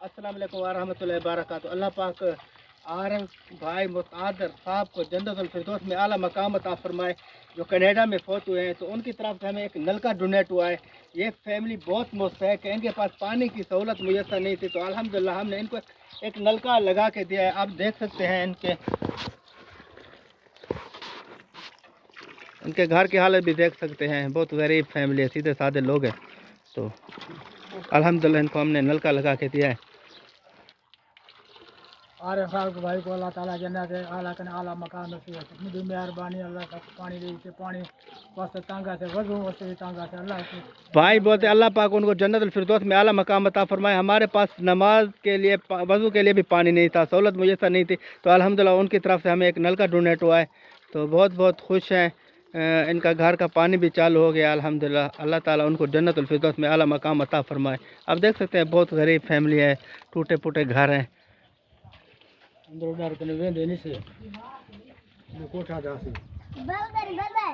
अस्सलाम वालेकुम व रहमतुल्लाहि व बरकातहू। अल्लाह पाक आरफ भाई मुतादर साहब को जन्नतुल फिरदौस में आला मकाम अता फरमाए, जो कनाडा में फौत हुए हैं। तो उनकी तरफ से हमें एक नलका डोनेट हुआ है। ये फैमिली बहुत मुस्तहक है, इनके पास पानी की सहूलत मुयसर नहीं थी, तो अल्हम्दुलिल्लाह हमने इनको एक नलका लगा के दिया है। आप देख सकते हैं इनके घर की हालत भी देख सकते हैं। बहुत गरीब फैमिली है, सीधे साधे लोग हैं। तो अल्हम्दुलिल्लाह इनको हमने नलका लगा के दिया है। आरिफ साहब को भाई को अल्लाह ताला जन्नत आला कने आला मकान नसीब है। मुझे मेहरबानी अल्लाह का पानी दे के पानी वास्ते तांगा से वजू वास्ते तांगा से अल्लाह की भाई बोलते अल्लाह पाक उनको जन्नतुल फिरदौस में आला मकाम अता फरमाए। हमारे पास नमाज के लिए वज़ू के लिए भी पानी नहीं था, सहूलत मुयसर नहीं थी, तो अल्हम्दुलिल्लाह उनकी तरफ से हमें एक नलका डोनेट हुआ है। तो बहुत बहुत खुश हैं। इनका घर का पानी भी चालू हो गया अल्हम्दुलिल्लाह। अल्लाह ताला उनको जन्नतुल फिरदौस में आला मकाम अता फरमाए। आप देख सकते हैं बहुत गरीब फैमिली है, टूटे फूटे घर हैं। अंदर उधर कने वेंदे नहीं से कोठा दासी